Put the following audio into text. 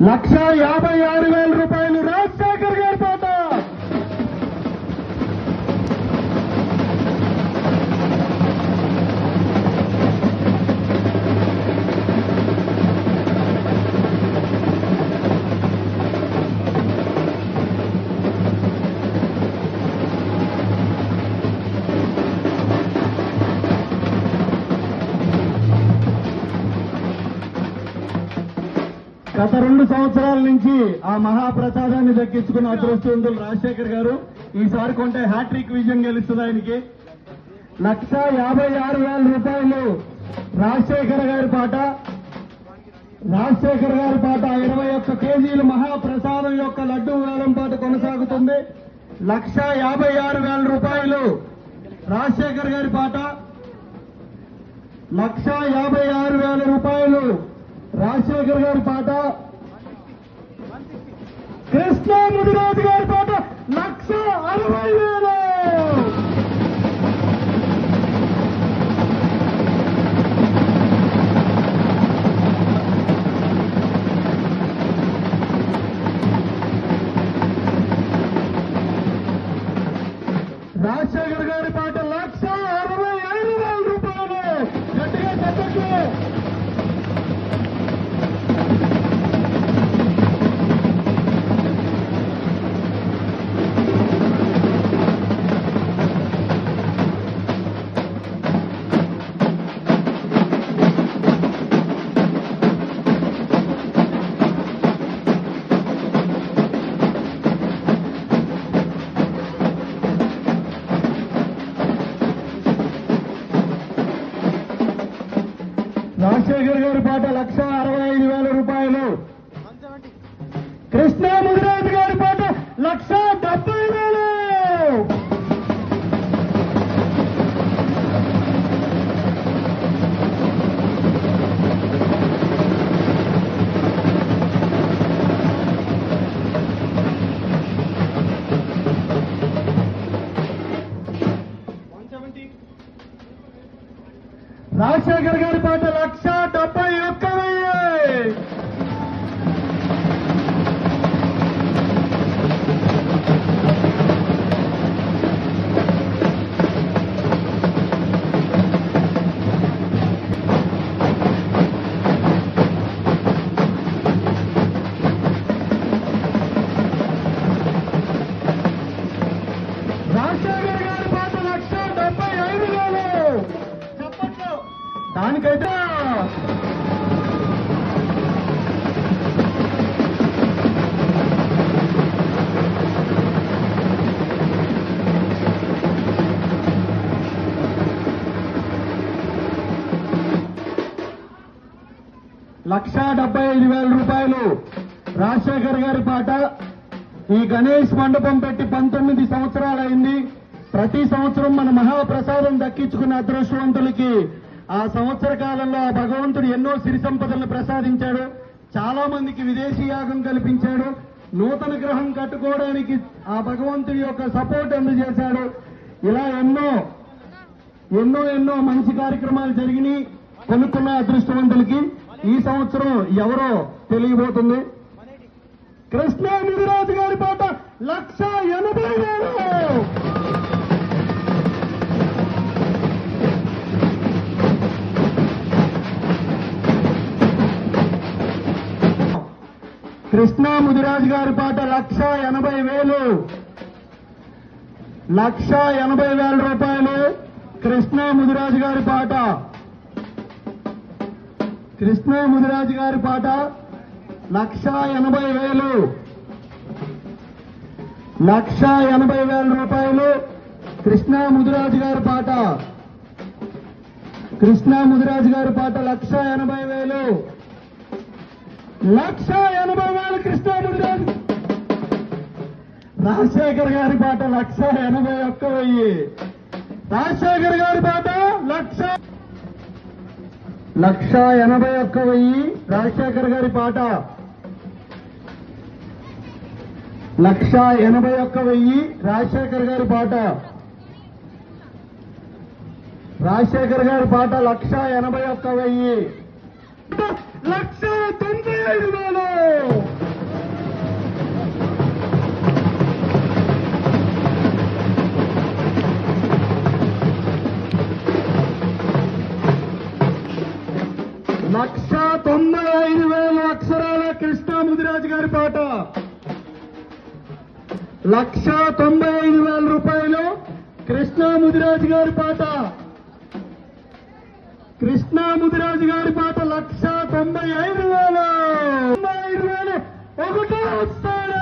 1,56,000 రూపాయలు రాజశేఖర్ గారి పాట. గత 2 సంవత్సరాల నుంచి ఆ మహాప్రసాదాన్ని దక్కించుకున్న అదృష్టవంతులు రాజశేఖర్ గారు. ఈసారి కొంటే హ్యాట్రిక్ విజయం గెలుస్తుంది ఆయనకి. 1,56,000 రూపాయలు రాజశేఖర్ గారి పాట. రాజశేఖర్ గారి పాట 21 కేజీలు మహాప్రసాదం యొక్క లడ్డూ వేలం పాట కొనసాగుతుంది. 1,56,000 రూపాయలు రాజశేఖర్ గారి పాట. 1,56,000 రూపాయలు రాజశేఖర్ గారి పాట. కృష్ణ ముదిరాజు గారి పాట 1,60,000. రాజశేఖర్ గారి పాట 1,65,000 రూపాయలు. గట్టిగా చెప్పండి. రాజశేఖర్ గారి పాట 1,65,000 రూపాయలు. కృష్ణ ముదిరాజు గారి పాట 1,70,000. రాజశేఖర్ గారి పాట 1,71,000. రాజశేఖర్ గారి పాట 1,75,000. చెప్పట్లు దానికైతే ₹1,75,000 రాజశేఖర్ గారి పాట. ఈ గణేష్ మండపం పెట్టి 19 సంవత్సరాలైంది. ప్రతి సంవత్సరం మన మహాప్రసాదం దక్కించుకున్న అదృష్టవంతులకి ఆ సంవత్సర కాలంలో ఆ భగవంతుడు ఎన్నో సిరి సంపదలను ప్రసాదించాడు. చాలా మందికి విదేశీ యాగం కల్పించాడు. నూతన గ్రహం కట్టుకోవడానికి ఆ భగవంతుడి యొక్క సపోర్ట్ అందజేశాడు. ఇలా ఎన్నో ఎన్నో ఎన్నో మంచి కార్యక్రమాలు జరిగినాయి కొనుక్కున్న అదృష్టవంతులకి. ఈ సంవత్సరం ఎవరో తెలియబోతుంది. కృష్ణ ముదిరాజు గారి పాట 1,80,000. కృష్ణ ముదిరాజు గారి పాట 1,80,000. 1,80,000 రూపాయలు కృష్ణ ముదిరాజు గారి పాట. కృష్ణ ముదిరాజు గారి పాట 1,80,000. 1,80,000 రూపాయలు కృష్ణ ముదిరాజు గారి పాట. కృష్ణ ముదిరాజు గారి పాట 1,80,000. 1,80,000 కృష్ణ ముదిరాజు. రాజశేఖర్ గారి పాట 1,81,000. రాజశేఖర్ గారి పాట 1,81,000. రాజశేఖర్ గారి పాట 1,81,000. రాజశేఖర్ గారి పాట. రాజశేఖర్ గారి పాట 1,81,000. 1,95,000. ₹1,95,000 అక్షరాల కృష్ణా ముదిరాజు గారి పాట. ₹1,95,000 కృష్ణా ముదిరాజు గారి పాట. కృష్ణా ముదిరాజు గారి పాట 1,95,000. 95,000 ఒకటో వస్తాడు.